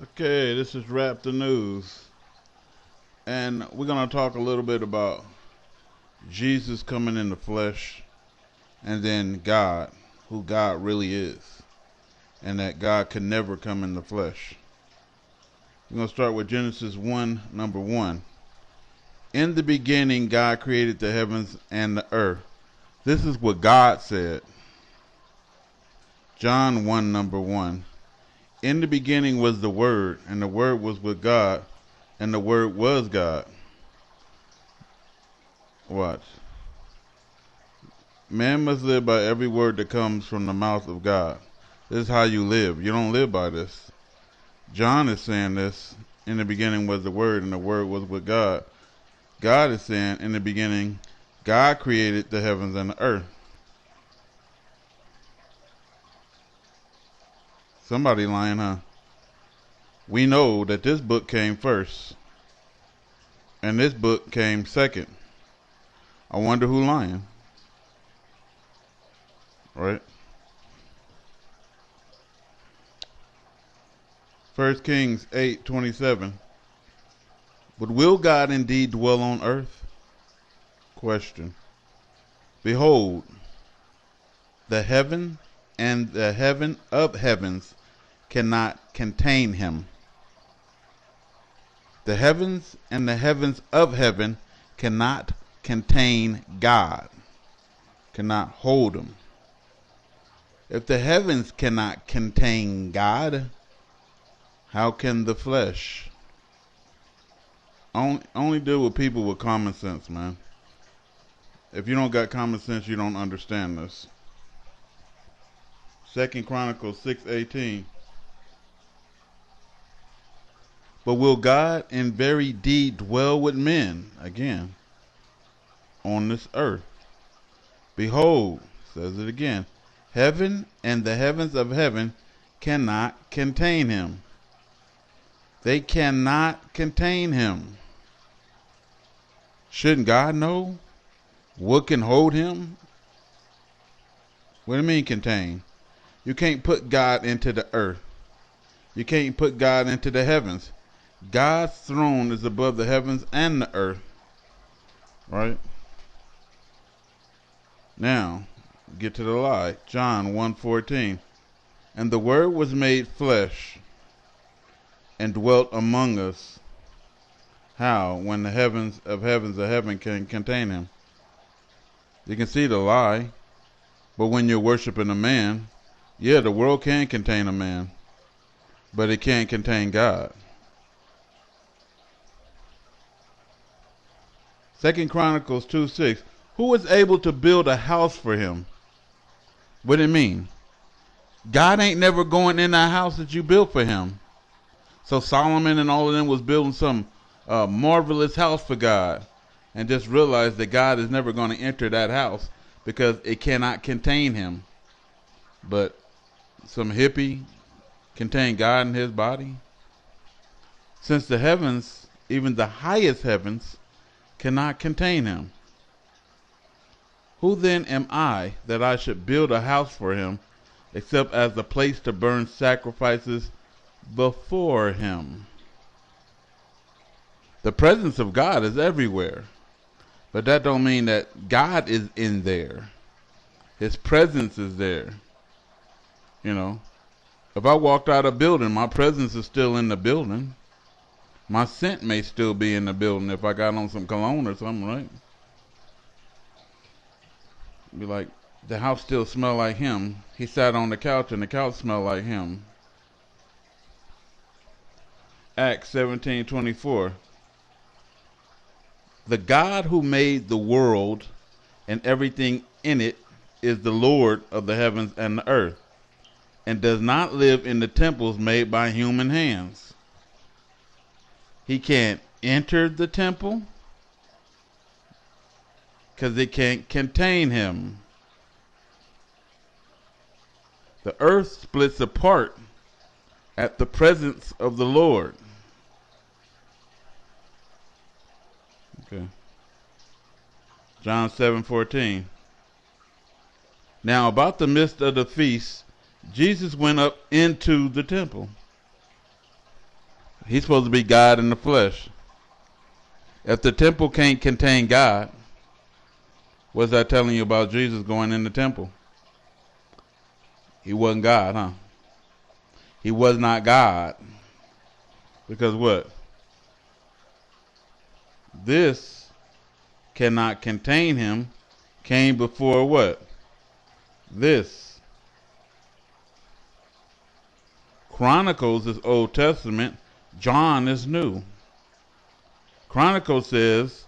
Okay, this is Rap the News, and we're going to talk a little bit about Jesus coming in the flesh, and then God, who God really is, and that God could never come in the flesh. We're going to start with Genesis 1, number 1. In the beginning, God created the heavens and the earth. This is what God said. John 1, number 1. In the beginning was the Word, and the Word was with God, and the Word was God. Watch. Man must live by every word that comes from the mouth of God. This is how you live. You don't live by this. John is saying this. In the beginning was the Word, and the Word was with God. God is saying, in the beginning, God created the heavens and the earth. Somebody lying, huh? We know that this book came first, and this book came second. I wonder who lying. Right? 1 Kings 8:27. But will God indeed dwell on earth? Question. Behold, the heaven and the heaven of heavens cannot contain him. The heavens and the heavens of heaven cannot contain God, cannot hold him. If the heavens cannot contain God, how can the flesh? Only deal with people with common sense, man. If you don't got common sense, you don't understand this. 2 Chronicles 6:18. But will God in very deed dwell with men, again, on this earth? Behold, says it again, heaven and the heavens of heaven cannot contain him. They cannot contain him. Shouldn't God know what can hold him? What do you mean contain? You can't put God into the earth. You can't put God into the heavens. God's throne is above the heavens and the earth. Right? Now, get to the lie. John 1:14. And the Word was made flesh and dwelt among us. How? When the heavens of heaven can contain him. You can see the lie. But when you're worshiping a man, yeah, the world can contain a man, but it can't contain God. 2 Chronicles 2:6. Who was able to build a house for him? What do it mean? God ain't never going in that house that you built for him. So Solomon and all of them was building some marvelous house for God, and just realized that God is never going to enter that house because it cannot contain him. But some hippie contain God in his body? Since the heavens, even the highest heavens, cannot contain him. Who then am I that I should build a house for him, except as a place to burn sacrifices before him? The presence of God is everywhere, but that don't mean that God is in there. His presence is there. You know, if I walked out of a building, my presence is still in the building. My scent may still be in the building if I got on some cologne or something, right? Be like, the house still smell like him. He sat on the couch and the couch smelled like him. Acts 17:24. The God who made the world and everything in it is the Lord of the heavens and the earth, and does not live in the temples made by human hands. He can't enter the temple because it can't contain him. The earth splits apart at the presence of the Lord. Okay. John 7:14. Now about the midst of the feast, Jesus went up into the temple. He's supposed to be God in the flesh. If the temple can't contain God, what's that telling you about Jesus going in the temple? He wasn't God, huh? He was not God. Because what? This cannot contain him came before what? This. Chronicles is Old Testament. John is New. Chronicles says,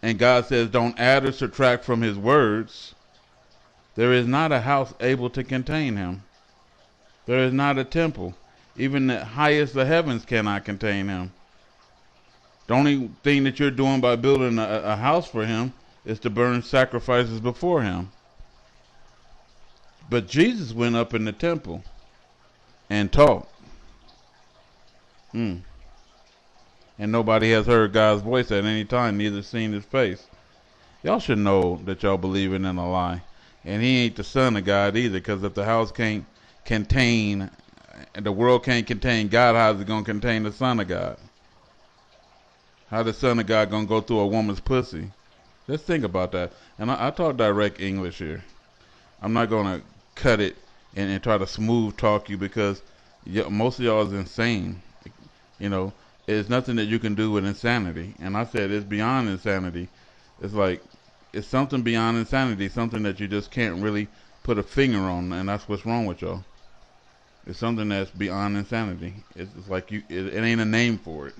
and God says, don't add or subtract from his words. There is not a house able to contain him. There is not a temple. Even the highest of heavens cannot contain him. The only thing that you're doing by building a house for him is to burn sacrifices before him. But Jesus went up in the temple and taught. And nobody has heard God's voice at any time, neither seen his face. Y'all should know that y'all believing in a lie. And he ain't the son of God either, because if the house can't contain, and the world can't contain God, how is it going to contain the son of God? How the son of God going to go through a woman's pussy? Let's think about that. And I talk direct English here. I'm not going to cut it and try to smooth talk you, because most of y'all is insane. You know, there's nothing that you can do with insanity. And I said it's beyond insanity. It's like, it's something beyond insanity, something that you just can't really put a finger on, and that's what's wrong with y'all. It's something that's beyond insanity. It's like it ain't a name for it.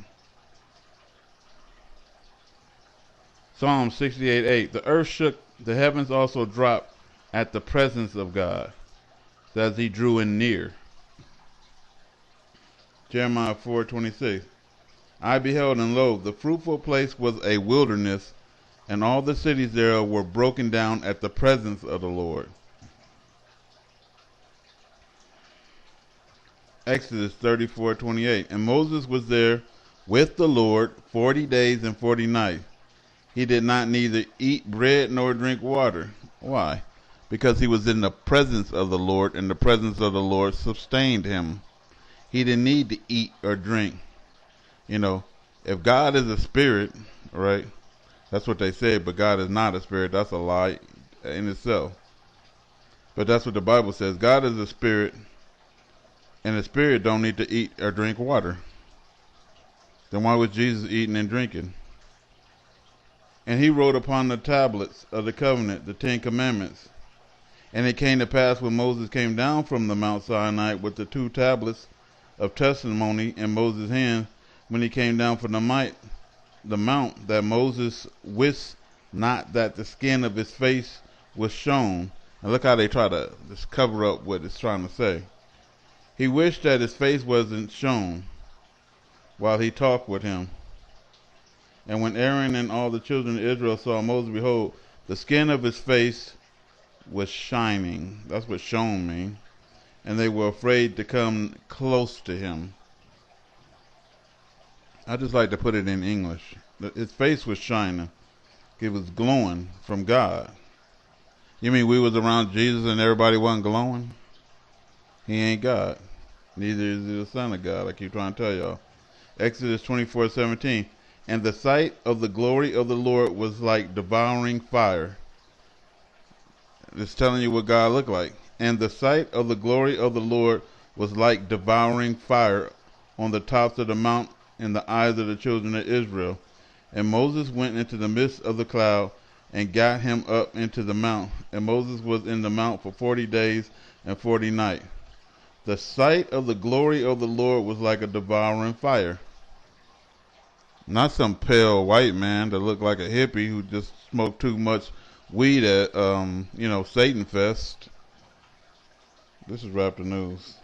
Psalm 68:8. The earth shook, the heavens also dropped at the presence of God, as he drew in near. Jeremiah 4:26. I beheld, and lo, the fruitful place was a wilderness, and all the cities thereof were broken down at the presence of the Lord. Exodus 34:28. And Moses was there with the Lord 40 days and 40 nights. He did not neither eat bread nor drink water. Why? Because he was in the presence of the Lord, and the presence of the Lord sustained him. He didn't need to eat or drink. You know, if God is a spirit, right? That's what they say, but God is not a spirit. That's a lie in itself. But that's what the Bible says. God is a spirit, and the spirit don't need to eat or drink water. Then why was Jesus eating and drinking? And he wrote upon the tablets of the covenant the 10 commandments. And it came to pass when Moses came down from the Mount Sinai with the 2 tablets of testimony in Moses' hand, when he came down from the mount, that Moses wist not that the skin of his face was shown. And look how they try to just cover up what it's trying to say. He wished that his face wasn't shown while he talked with him. And when Aaron and all the children of Israel saw Moses, behold, the skin of his face was shining. That's what shone means. And they were afraid to come close to him. I just like to put it in English. His face was shining. It was glowing from God. You mean we was around Jesus and everybody wasn't glowing? He ain't God. Neither is he the Son of God. I keep trying to tell y'all. Exodus 24:17. And the sight of the glory of the Lord was like devouring fire. It's telling you what God looked like. And the sight of the glory of the Lord was like devouring fire on the tops of the mount in the eyes of the children of Israel. And Moses went into the midst of the cloud and got him up into the mount. And Moses was in the mount for 40 days and 40 nights. The sight of the glory of the Lord was like a devouring fire. Not some pale white man that looked like a hippie who just smoked too much weed at, Satan Fest. This is Raptor News.